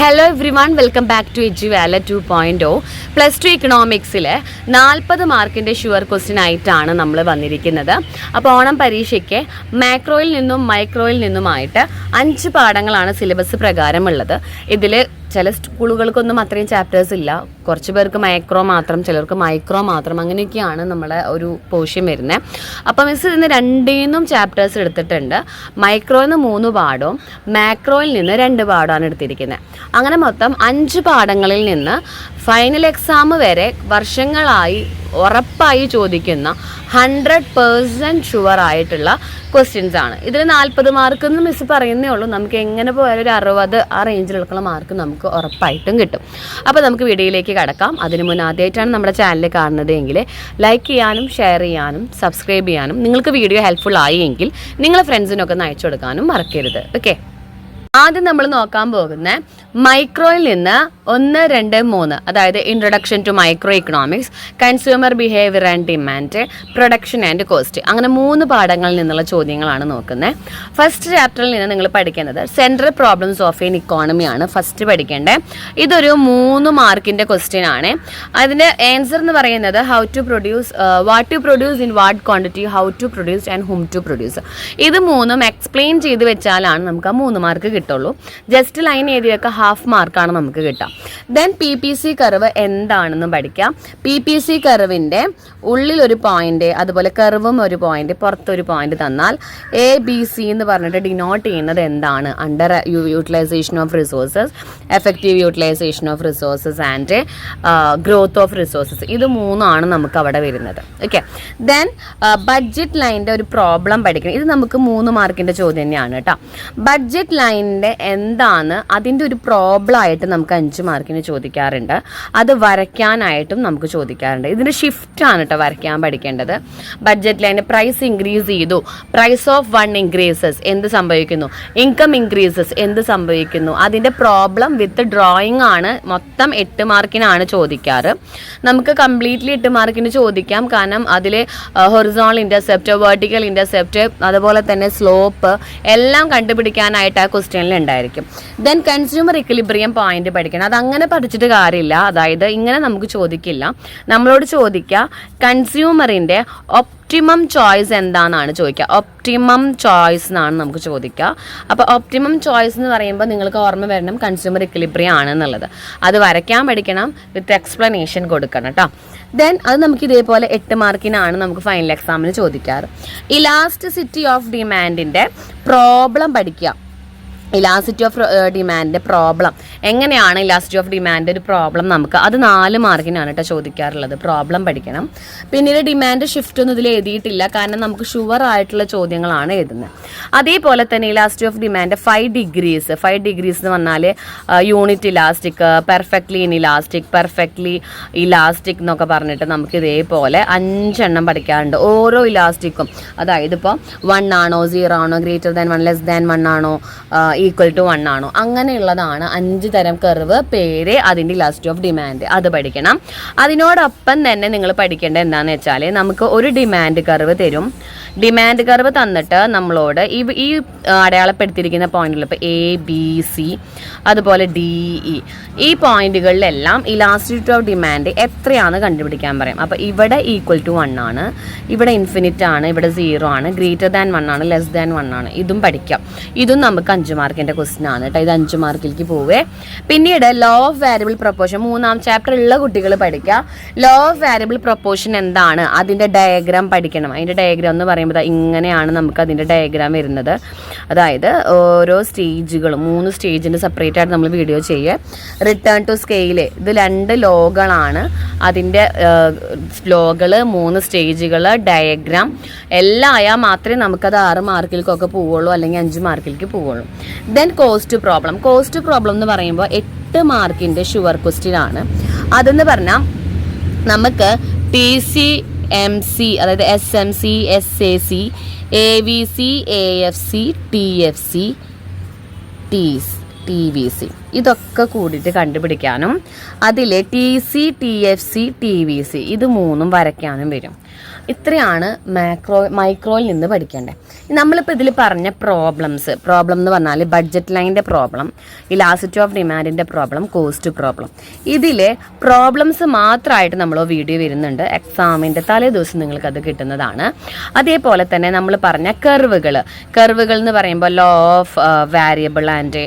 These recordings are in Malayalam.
Hello everyone, welcome back to Eduwala 2.0. +2 ഇക്കണോമിക്സിൽ 40 മാർക്കിൻ്റെ ഷുവർ ക്വസ്റ്റ്യൻ ആയിട്ടാണ് നമ്മൾ വന്നിരിക്കുന്നത്. അപ്പോൾ ഓണം പരീക്ഷയ്ക്ക് മാക്രോയിൽ നിന്നും മൈക്രോയിൽ നിന്നുമായിട്ട് 5 പാഠങ്ങളാണ് സിലബസ് പ്രകാരമുള്ളത്. ഇതിൽ ചില സ്കൂളുകൾക്കൊന്നും അത്രയും ചാപ്റ്റേഴ്സ് ഇല്ല, കുറച്ച് പേർക്ക് മൈക്രോ മാത്രം, ചിലർക്ക് മൈക്രോ മാത്രം, അങ്ങനെയൊക്കെയാണ് നമ്മളെ ഒരു പോർഷൻ വരുന്നത്. അപ്പോൾ മിസ് ഇതിന് രണ്ടേന്നും ചാപ്റ്റേഴ്സ് എടുത്തിട്ടുണ്ട്. മൈക്രോയിൽ നിന്ന് 3 പാഠവും മാക്രോയിൽ നിന്ന് 2 പാഠമാണ് എടുത്തിരിക്കുന്നത്. അങ്ങനെ മൊത്തം 5 പാഠങ്ങളിൽ നിന്ന് ഫൈനൽ എക്സാം വരെ വർഷങ്ങളായി ഉറപ്പായി ചോദിക്കുന്ന 100% ഷുവർ ആയിട്ടുള്ള ക്വസ്റ്റ്യൻസ് ആണ്. ഇതിൽ 40 മാർക്ക് എന്ന് മിസ് പറയുന്നേ ഉള്ളൂ. നമുക്ക് എങ്ങനെ പോയാലും ഒരു 60 ആ റേഞ്ചിലുള്ള മാർക്ക് നമുക്ക് ഉറപ്പായിട്ടും കിട്ടും. അപ്പോൾ നമുക്ക് വീഡിയോയിലേക്ക് കടക്കാം. അതിന് മുന്നേ ആദ്യമായിട്ടാണ് നമ്മുടെ ചാനൽ കാണുന്നത് എങ്കിൽ ലൈക്ക് ചെയ്യാനും ഷെയർ ചെയ്യാനും സബ്സ്ക്രൈബ് ചെയ്യാനും, നിങ്ങൾക്ക് വീഡിയോ ഹെൽപ്ഫുൾ ആയി എങ്കിൽ നിങ്ങളെ ഫ്രണ്ട്സിനൊക്കെ ഒന്ന് അയച്ചു കൊടുക്കാനും മറക്കരുത്. ഓക്കെ, ആദ്യം നമ്മൾ നോക്കാൻ പോകുന്ന മൈക്രോയിൽ നിന്ന് 1, 2, 3, അതായത് introduction to micro economics, consumer behaviour and demand, production and cost, അങ്ങനെ 3 പാഠങ്ങളിൽ നിന്നുള്ള ചോദ്യങ്ങളാണ് നോക്കുന്നത്. ഫസ്റ്റ് ചാപ്റ്ററിൽ നിന്ന് നിങ്ങൾ പഠിക്കുന്നത് സെൻട്രൽ പ്രോബ്ലംസ് ഓഫ് എൻ ഇക്കോണമിയാണ് ഫസ്റ്റ് പഠിക്കേണ്ടത്. ഇതൊരു 3 മാർക്കിൻ്റെ ക്വസ്റ്റ്യൻ ആണ്. അതിൻ്റെ ആൻസർ എന്ന് പറയുന്നത് how to produce, what to produce in what quantity, how to produce and whom to produce. ഇത് 3ഉം എക്സ്പ്ലെയിൻ ചെയ്ത് വെച്ചാലാണ് നമുക്ക് ആ 3 മാർക്ക് കിട്ടുള്ളൂ. ജസ്റ്റ് ലൈൻ എഴുതിയൊക്കെ ഹാഫ് മാർക്കാണ് നമുക്ക് കിട്ടുക. ദെൻ PPC കർവ് എന്താണെന്ന് പഠിക്കാം. PPC കർവിൻ്റെ ഉള്ളിലൊരു പോയിന്റ്, അതുപോലെ കർവും ഒരു പോയിന്റ്, പുറത്തൊരു പോയിന്റ് തന്നാൽ ABC എന്ന് പറഞ്ഞിട്ട് ഡിനോട്ട് ചെയ്യുന്നത് എന്താണ്? Under utilization of resources, effective utilization of resources and growth of resources. ഇത് 3ആണ് നമുക്ക് അവിടെ വരുന്നത്. ഓക്കെ, ദെൻ ബഡ്ജറ്റ് ലൈനിൻ്റെ ഒരു പ്രോബ്ലം പഠിക്കണം. ഇത് നമുക്ക് 3 മാർക്കിൻ്റെ ചോദ്യം തന്നെയാണ് കേട്ടോ. ബഡ്ജറ്റ് ലൈനിൻ്റെ എന്താണ്, അതിൻ്റെ ഒരു പ്രോബ്ലം ആയിട്ട് നമുക്ക് 5 മാർക്കിന് ചോദിക്കാറുണ്ട്. അത് വരയ്ക്കാനായിട്ടും നമുക്ക് ചോദിക്കാറുണ്ട്. ഇതിൻ്റെ ഷിഫ്റ്റാണ് കേട്ടോ വരയ്ക്കാൻ പഠിക്കേണ്ടത്. ബഡ്ജറ്റ് ലൈനിൻ്റെ പ്രൈസ് ഇൻക്രീസ് ചെയ്തു, പ്രൈസ് ഓഫ് 1 ഇൻക്രീസസ്, എന്ത് സംഭവിക്കുന്നു? ഇൻകം ഇൻക്രീസസ്, എന്ത് സംഭവിക്കുന്നു? അതിൻ്റെ പ്രോബ്ലം വിത്ത് ഡ്രോയിങ് ആണ്. മൊത്തം 8 മാർക്കിനാണ് ചോദിക്കാറ്. നമുക്ക് കംപ്ലീറ്റ്ലി 8 മാർക്കിന് ചോദിക്കാം, കാരണം അതിൽ ഹൊറിസോണൽ ഇൻ്റർസെപ്റ്റ്, വെർട്ടിക്കൽ ഇൻ്റർസെപ്റ്റ്, അതുപോലെ തന്നെ സ്ലോപ്പ് എല്ലാം കണ്ടുപിടിക്കാനായിട്ട് ആ ക്വസ്റ്റ്യനിൽ ഉണ്ടായിരിക്കും. ദെൻ കൺസ്യൂമർ ഇക്വിലിബ്രിയം പോയിന്റ് പഠിക്കണം. അതങ്ങനെ പഠിച്ചിട്ട് കാര്യമില്ല, അതായത് ഇങ്ങനെ നമുക്ക് ചോദിക്കില്ല. നമ്മളോട് ചോദിക്കുക കൺസ്യൂമറിൻ്റെ ഒപ്റ്റിമം ചോയ്സ് എന്താണെന്നാണ് ചോദിക്കുക. ഒപ്റ്റിമം ചോയ്സ് എന്നാണ് നമുക്ക് ചോദിക്കുക. അപ്പോൾ ഒപ്റ്റിമം ചോയ്സ് എന്ന് പറയുമ്പോൾ നിങ്ങൾക്ക് ഓർമ്മ വരണം കൺസ്യൂമർ ഇക്വിലിബ്രിയം ആണെന്നുള്ളത്. അത് വരയ്ക്കാൻ പഠിക്കണം, വിത്ത് എക്സ്പ്ലനേഷൻ കൊടുക്കണം കേട്ടോ. ദെൻ അത് നമുക്ക് ഇതേപോലെ 8 മാർക്കിനാണ് നമുക്ക് ഫൈനൽ എക്സാമിന് ചോദിക്കാറ്. ഇലാസ്റ്റിസിറ്റി ഓഫ് ഡിമാൻഡിൻ്റെ പ്രോബ്ലം പഠിക്കുക. ഇലാസ്റ്റിറ്റി ഓഫ് ഡിമാൻഡിൻ്റെ പ്രോബ്ലം എങ്ങനെയാണ്? ഇലാസ്റ്റിറ്റി ഓഫ് ഡിമാൻഡ് ഒരു പ്രോബ്ലം നമുക്ക് അത് 4 മാർക്കിനാണ് കേട്ടോ ചോദിക്കാറുള്ളത്. പ്രോബ്ലം പഠിക്കണം. പിന്നീട് ഡിമാൻഡ് ഷിഫ്റ്റ് ഒന്നും ഇതിൽ എഴുതിയിട്ടില്ല, കാരണം നമുക്ക് ഷുവർ ആയിട്ടുള്ള ചോദ്യങ്ങളാണ് എഴുതുന്നത്. അതേപോലെ തന്നെ elasticity of demand 5 degrees. 5 degrees എന്ന് പറഞ്ഞാൽ unit elastic, perfectly elastic, perfectly elastic എന്നൊക്കെ പറഞ്ഞിട്ട് നമുക്ക് ഇതേപോലെ 5 എണ്ണം പഠിക്കാറുണ്ട്. ഓരോ ഇലാസ്റ്റിക്കും, അതായത് ഇപ്പോൾ 1 ആണോ, 0 ആണോ, ഗ്രേറ്റർ ദാൻ 1, ലെസ് ദാൻ 1 ആണോ, ഈക്വൽ ടു 1 ആണോ, അങ്ങനെയുള്ളതാണ് 5 തരം കർവ്, പേര്, അതിൻ്റെ ഇലാസ്റ്റിറ്റി ഓഫ് ഡിമാൻഡ്, അത് പഠിക്കണം. അതിനോടൊപ്പം തന്നെ നിങ്ങൾ പഠിക്കേണ്ടത് എന്താണെന്ന് വെച്ചാൽ നമുക്ക് ഒരു ഡിമാൻഡ് കർവ് തരും. ഡിമാൻഡ് കർവ് തന്നിട്ട് നമ്മളോട് ഈ അടയാളപ്പെടുത്തിയിരിക്കുന്ന പോയിന്റുകൾ, ഇപ്പോൾ ABC, അതുപോലെ DE, ഈ പോയിന്റുകളിലെല്ലാം ഇലാസ്റ്റിറ്റി ഓഫ് ഡിമാൻഡ് എത്രയാണ് കണ്ടുപിടിക്കാൻ പറയും. അപ്പോൾ ഇവിടെ ഈക്വൽ ടു 1 ആണ്, ഇവിടെ ഇൻഫിനിറ്റ് ആണ്, ഇവിടെ 0 ആണ്, ഗ്രേറ്റർ ദാൻ 1 ആണ്, ലെസ് ദാൻ 1 ആണ്. ഇതും പഠിക്കാം. ഇതും നമുക്ക് 5 മാർക്കിൻ്റെ ക്വസ്റ്റ്യൻ ആണ് കേട്ടോ. ഇത് 5 മാർക്കിലേക്ക് പോവേ. പിന്നീട് law of variable proportion 3ാം chapter ഉള്ള കുട്ടികൾ പഠിക്കുക. ലോ ഓഫ് വാരിയബിൾ പ്രൊപ്പോർഷൻ എന്താണ്, അതിൻ്റെ ഡയഗ്രാം പഠിക്കണം. അതിൻ്റെ ഡയഗ്രാം എന്ന് പറയുമ്പോൾ ഇങ്ങനെയാണ് നമുക്ക് അതിൻ്റെ ഡയഗ്രാം വരുന്നത്. അതായത് ഓരോ സ്റ്റേജുകളും 3 സ്റ്റേജിൻ്റെ സെപ്പറേറ്റ് ആയിട്ട് നമ്മൾ വീഡിയോ ചെയ്യുക. റിട്ടേൺ ടു സ്കെയില്, ഇത് 2 ലോകളാണ്. അതിൻ്റെ ലോകൾ, 3 സ്റ്റേജുകൾ, ഡയഗ്രാം എല്ലാം ആയാൽ മാത്രമേ നമുക്കത് 6 മാർക്കിലേക്കൊക്കെ പോവുള്ളൂ, അല്ലെങ്കിൽ 5 മാർക്കിലേക്ക് പോവുള്ളൂ. Then cost problem. Cost problem എന്ന് പറയുമ്പോൾ 8 മാർക്കിൻ്റെ ഷുവർ ക്വസ്റ്റ്യൻ ആണ്. അതെന്ന് പറഞ്ഞാൽ നമുക്ക് TC, MC, അതായത് SMC, SAC, AVC, AFC, TFC, TVC, ഇതൊക്കെ കൂടിയിട്ട് കണ്ടുപിടിക്കാനും അതിൽ TC, TFC, TVC ഇത് 3ഉം വരയ്ക്കാനും വരും. ഇത്രയാണ് മൈക്രോയിൽ നിന്ന് പഠിക്കേണ്ടത്. നമ്മളിപ്പോൾ ഇതിൽ പറഞ്ഞ പ്രോബ്ലം എന്ന് പറഞ്ഞാൽ ബഡ്ജറ്റ് ലൈനിൻ്റെ പ്രോബ്ലം, ഇലാസ്റ്റിറ്റി ഓഫ് ഡിമാൻഡിൻ്റെ പ്രോബ്ലം, കോസ്റ്റ് പ്രോബ്ലം. ഇതിലെ പ്രോബ്ലംസ് മാത്രമായിട്ട് നമ്മൾ വീഡിയോ വരുന്നുണ്ട്. എക്സാമിൻ്റെ തലേ ദിവസം നിങ്ങൾക്കത് കിട്ടുന്നതാണ്. അതേപോലെ തന്നെ നമ്മൾ പറഞ്ഞ കർവുകൾ എന്ന് പറയുമ്പോൾ law of variable and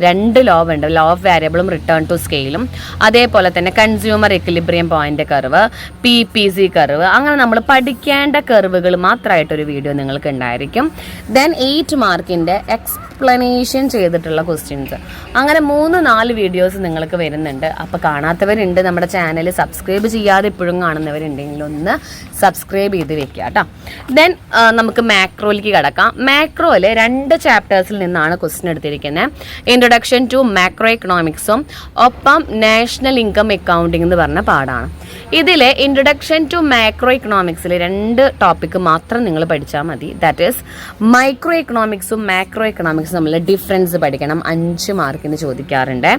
2 law ഉണ്ട്, ലോ ഓഫ് വാരിയബിളും റിട്ടേൺ ടു സ്കെയിലും. അതേപോലെ തന്നെ consumer equilibrium point curve, PPC curve, അങ്ങനെ നമ്മൾ പഠിക്കേണ്ട കർവുകൾ മാത്രമായിട്ടൊരു വീഡിയോ നിങ്ങൾക്ക് ഉണ്ടായിരിക്കും. ദെൻ 8 മാർക്കിൻ്റെ എക്സ്പ്ലനേഷൻ ചെയ്തിട്ടുള്ള ക്വസ്റ്റ്യൻസ്, അങ്ങനെ 3-4 വീഡിയോസ് നിങ്ങൾക്ക് വരുന്നുണ്ട്. അപ്പോൾ കാണാത്തവരുണ്ട്, നമ്മുടെ ചാനൽ സബ്സ്ക്രൈബ് ചെയ്യാതെ ഇപ്പോഴും കാണുന്നവരുണ്ടെങ്കിൽ ഒന്ന് സബ്സ്ക്രൈബ് ചെയ്ത് വെക്കുക കേട്ടോ. ദെൻ നമുക്ക് മാക്രോയിലേക്ക് കിടക്കാം. മാക്രോയിൽ 2 ചാപ്റ്റേഴ്സിൽ നിന്നാണ് ക്വസ്റ്റ്യൻ എടുത്തിരിക്കുന്നത്. ഇൻട്രൊഡക്ഷൻ ടു മാക്രോ എക്കണോമിക്സും ഒപ്പം നാഷണൽ ഇൻകം അക്കൗണ്ടിംഗ് എന്ന് പറഞ്ഞ പാഠാണ്. ഇതിൽ ഇൻട്രൊഡക്ഷൻ ടു മാക്രോ എക്കണോമിക്സിൽ 2 ടോപ്പിക്ക് മാത്രം നിങ്ങൾ പഠിച്ചാൽ മതി. ദാറ്റ് ഈസ് മൈക്രോ എക്കണോമിക്സും മാക്രോ എക്കണോമിക്സും തമ്മിൽ ഡിഫറൻസ് പഠിക്കണം. 5 മാർക്കിന് ചോദിക്കാറുണ്ട്.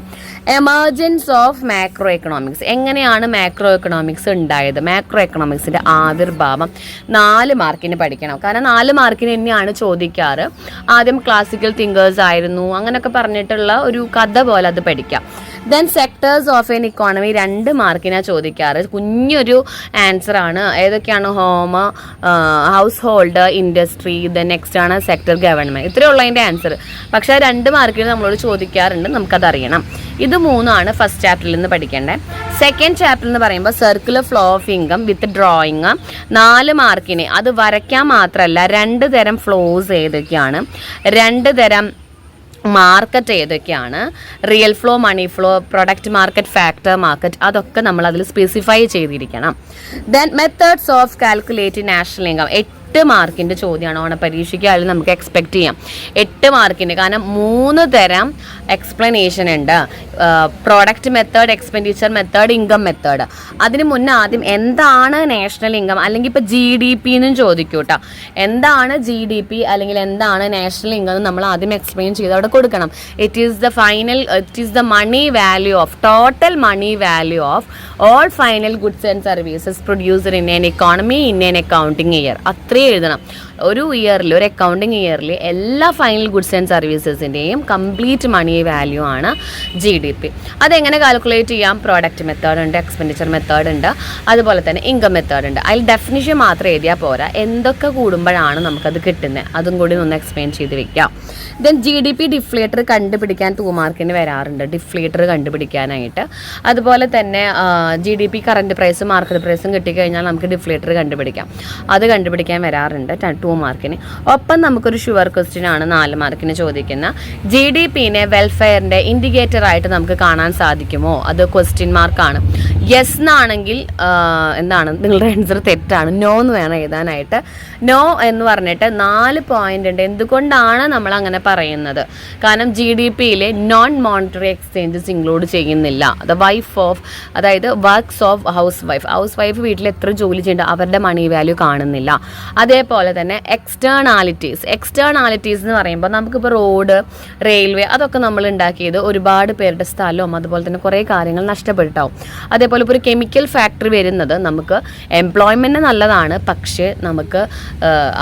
എമർജൻസ് ഓഫ് മാക്രോ എക്കണോമിക്സ്, എങ്ങനെയാണ് മാക്രോ എക്കണോമിക്സ് ഉണ്ടായത്, മാക്രോ എക്കണോമിക്സിൻ്റെ ആവിർഭാവം 4 മാർക്കിന് പഠിക്കണം. കാരണം 4 മാർക്കിന് തന്നെയാണ് ചോദിക്കാറ്. ആദ്യം ക്ലാസിക്കൽ തിങ്കേഴ്സ് ആയിരുന്നു അങ്ങനെയൊക്കെ പറഞ്ഞിട്ടുള്ള ഒരു കഥ പോലെ അത് പഠിക്കാം. Then sectors of N economy 2 മാർക്കിനാണ് ചോദിക്കാറ്. കുഞ്ഞൊരു ആൻസർ ആണ്. ഏതൊക്കെയാണ്? Home, house hold, industry, then next ആണ് സെക്ടർ ഗവൺമെൻറ്. ഇത്രയുള്ള അതിൻ്റെ ആൻസർ. പക്ഷേ 2 മാർക്കിന് നമ്മളോട് ചോദിക്കാറുണ്ട്, നമുക്കതറിയണം. ഇത് 3 ഫസ്റ്റ് ചാപ്റ്ററിൽ നിന്ന് പഠിക്കേണ്ടത്. സെക്കൻഡ് ചാപ്റ്റർ എന്ന് പറയുമ്പോൾ circular flow of income with drawing 4 മാർക്കിന്. അത് വരയ്ക്കാൻ മാത്രമല്ല, 2 തരം ഫ്ലോസ് ഏതൊക്കെയാണ്, 2 തരം മാർക്കറ്റ് ഏതൊക്കെയാണ്, real flow, money flow, product market, factor market, അതൊക്കെ നമ്മൾ അതിൽ സ്പെസിഫൈ ചെയ്തിരിക്കണം. Then methods of calculate national income 8 മാർക്കിൻ്റെ ചോദ്യമാണ്. ഓണപരീക്ഷയ്ക്കായാലും നമുക്ക് എക്സ്പെക്ട് ചെയ്യാം 8 മാർക്കിൻ്റെ. കാരണം 3 തരം എക്സ്പ്ലനേഷൻ ഉണ്ട്. Product method, expenditure method, income method. അതിന് മുന്നേ ആദ്യം എന്താണ് നാഷണൽ ഇൻകം, അല്ലെങ്കിൽ ഇപ്പോൾ GDP എന്നും ചോദിക്കും കേട്ടോ. എന്താണ് GDP അല്ലെങ്കിൽ എന്താണ് നാഷണൽ ഇൻകം എന്ന് നമ്മൾ ആദ്യം എക്സ്പ്ലെയിൻ ചെയ്ത് അവിടെ കൊടുക്കണം. It is the money value of, total money value of all final goods and services producer in an economy in an accounting year. അത്രയും എഴുതണം. ഒരു ഇയറിൽ, ഒരു അക്കൗണ്ടിങ് ഇയറിൽ എല്ലാ ഫൈനൽ ഗുഡ്സ് ആൻഡ് സർവീസസിൻ്റെയും കംപ്ലീറ്റ് മണി വാല്യൂ ആണ് GDP. അതെങ്ങനെ കാൽക്കുലേറ്റ് ചെയ്യാം? പ്രോഡക്റ്റ് മെത്തേഡ് ഉണ്ട്, എക്സ്പെൻഡിച്ചർ മെത്തേഡ് ഉണ്ട്, അതുപോലെ തന്നെ ഇൻകം മെത്തേഡ് ഉണ്ട്. അതിൽ ഡെഫിനിഷൻ മാത്രം എഴുതിയാൽ പോരാ, എന്തൊക്കെ കൂടുമ്പോഴാണ് നമുക്കത് കിട്ടുന്നത് അതും കൂടി ഒന്ന് എക്സ്പ്ലെയിൻ ചെയ്ത് വെക്കാം. ദെൻ GDP ഡിഫ്ലേറ്റർ കണ്ടുപിടിക്കാൻ 2 മാർക്കിന് വരാറുണ്ട്, ഡിഫ്ലേറ്റർ കണ്ടുപിടിക്കാനായിട്ട്. അതുപോലെ തന്നെ GDP കറണ്ട് പ്രൈസും മാർക്കറ്റ് പ്രൈസും കിട്ടിക്കഴിഞ്ഞാൽ നമുക്ക് ഡിഫ്ലേറ്റർ കണ്ടുപിടിക്കാം. അത് കണ്ടുപിടിക്കാൻ വരാറുണ്ട് 2 മാർക്കിന്. ഒപ്പം നമുക്കൊരു ഷുവർ ക്വസ്റ്റ്യൻ ആണ് 4 മാർക്കിന് ചോദിക്കുന്ന. GDPനെ വെൽഫെയറിൻ്റെ ഇൻഡിക്കേറ്റർ ആയിട്ട് നമുക്ക് കാണാൻ സാധിക്കുമോ? അത് ക്വസ്റ്റ്യൻ മാർക്കാണ്. യെസ് എന്നാണെങ്കിൽ എന്താണ് നിങ്ങളുടെ ആൻസർ തെറ്റാണ്. നോ എന്ന് വേണം എഴുതാനായിട്ട്. നോ എന്ന് പറഞ്ഞിട്ട് 4 പോയിന്റ് ഉണ്ട്. എന്തുകൊണ്ടാണ് നമ്മൾ അങ്ങനെ പറയുന്നത്? കാരണം GDPയിൽ നോൺ മോണിറ്ററി എക്സ്ചേഞ്ചസ് ഇൻക്ലൂഡ് ചെയ്യുന്നില്ല. അതായത് വർക്ക്സ് ഓഫ് ഹൗസ് വൈഫ് വീട്ടിൽ എത്ര ജോലി ചെയ്യുന്നുണ്ട് അവരുടെ മണി വാല്യൂ കാണുന്നില്ല. അതേപോലെ തന്നെ എക്സ്റ്റേണാലിറ്റീസ് എന്ന് പറയുമ്പോൾ നമുക്കിപ്പോൾ റോഡ്, റെയിൽവേ അതൊക്കെ നമ്മൾ ഉണ്ടാക്കിയത് ഒരുപാട് പേരുടെ സ്ഥലവും അതുപോലെ തന്നെ കുറേ കാര്യങ്ങൾ നഷ്ടപ്പെട്ടാവും. അതേപോലെ ഇപ്പോൾ ഒരു കെമിക്കൽ ഫാക്ടറി വരുന്നത് നമുക്ക് എംപ്ലോയ്മെൻറ്റ് നല്ലതാണ്, പക്ഷേ നമുക്ക്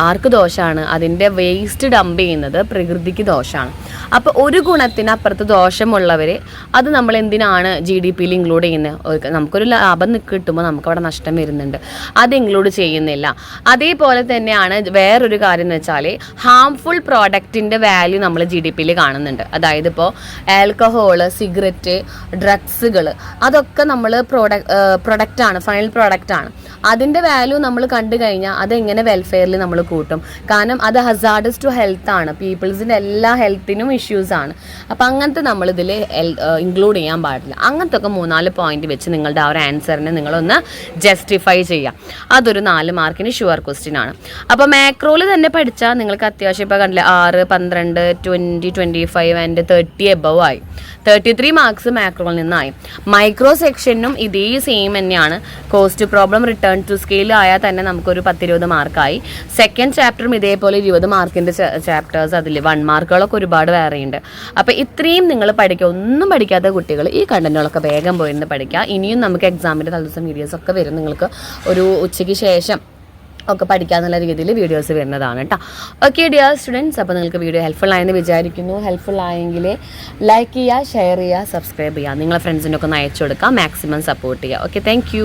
ആർക്ക് ദോഷമാണ്? അതിൻ്റെ വേസ്റ്റ് ഡംപ് ചെയ്യുന്നത് പ്രകൃതിക്ക് ദോഷമാണ്. അപ്പോൾ ഒരു ഗുണത്തിനപ്പുറത്ത് ദോഷമുള്ളവർ അത് നമ്മൾ എന്തിനാണ് GDPയിൽ ഇൻക്ലൂഡ് ചെയ്യുന്നത്? നമുക്കൊരു ലാഭം കിട്ടുമ്പോൾ നമുക്കവിടെ നഷ്ടം വരുന്നുണ്ട്, അത് ഇൻക്ലൂഡ് ചെയ്യുന്നില്ല. അതേപോലെ തന്നെയാണ് വേറൊരു കാര്യം എന്ന് വെച്ചാൽ ഹാംഫുൾ പ്രോഡക്റ്റിൻ്റെ വാല്യൂ നമ്മൾ GDPയിൽ കാണുന്നുണ്ട്. അതായത് ഇപ്പോൾ ആൽക്കഹോള്, സിഗരറ്റ്, ഡ്രഗ്സുകൾ അതൊക്കെ നമ്മൾ പ്രൊഡക്റ്റാണ്, ഫൈനൽ പ്രോഡക്റ്റാണ്. അതിൻ്റെ വാല്യൂ നമ്മൾ കണ്ടു കഴിഞ്ഞാൽ അതെങ്ങനെ വെൽഫെയറിൽ നമ്മൾ കൂട്ടും? കാരണം അത് ഹസാർഡസ് ടു ഹെൽത്ത് ആണ്, പീപ്പിൾസിൻ്റെ എല്ലാ ഹെൽത്തിനും ഇഷ്യൂസ് ആണ്. അപ്പം അങ്ങനത്തെ നമ്മളിതിൽ ഇൻക്ലൂഡ് ചെയ്യാൻ പാടില്ല. അങ്ങനത്തെ ഒക്കെ 3-4 പോയിന്റ് വെച്ച് നിങ്ങളുടെ ആ ഒരു ആൻസറിനെ നിങ്ങളൊന്ന് ജസ്റ്റിഫൈ ചെയ്യാം. അതൊരു 4 മാർക്കിന് ഷുവർ ക്വസ്റ്റ്യൻ ആണ്. അപ്പോൾ മാക്രോയിൽ തന്നെ പഠിച്ചാൽ നിങ്ങൾക്ക് അത്യാവശ്യം ഇപ്പോൾ കണ്ടില്ലേ 6, 12, 20, 25 ആൻഡ് 30 എബവ് ആയി. 33 മാർക്സ് മാക്രോയിൽ നിന്നായി. മൈക്രോ സെക്ഷനും ഇതേ സെയിം തന്നെയാണ്. Cost problem, return to scale ആയാൽ തന്നെ നമുക്കൊരു 10-20 മാർക്കായി. സെക്കൻഡ് ചാപ്റ്ററും ഇതേപോലെ 20 മാർക്കിൻ്റെ ചാപ്റ്റേഴ്സ്, അതിൽ 1 മാർക്കുകളൊക്കെ ഒരുപാട് വേറെ ഉണ്ട്. അപ്പോൾ ഇത്രയും നിങ്ങൾ പഠിക്കുക. ഒന്നും പഠിക്കാത്ത കുട്ടികൾ ഈ കണ്ടന്റുകളൊക്കെ വേഗം പോയിരുന്ന് പഠിക്കുക. ഇനിയും നമുക്ക് എക്സാമിൻ്റെ തലേദിവസം വീഡിയോസ് ഒക്കെ വരും. നിങ്ങൾക്ക് ഒരു ഉച്ചയ്ക്ക് ശേഷം ഒക്കെ പഠിക്കാന്നുള്ള രീതിയിൽ വീഡിയോസ് വരുന്നതാണ് കേട്ടോ. ഓക്കെ ഡിയർ സ്റ്റുഡൻസ്, അപ്പോൾ നിങ്ങൾക്ക് വീഡിയോ ഹെൽപ്ഫുൾ ആയെന്ന് വിചാരിക്കുന്നു. ഹെൽപ്ഫുൾ ആയെങ്കിൽ ലൈക്ക് ചെയ്യുക, ഷെയർ ചെയ്യുക, സബ്സ്ക്രൈബ് ചെയ്യുക, നിങ്ങളെ ഫ്രണ്ട്സിനൊക്കെ ഒന്ന് അയച്ചു കൊടുക്കുക, മാക്സിമം സപ്പോർട്ട് ചെയ്യുക. Okay, thank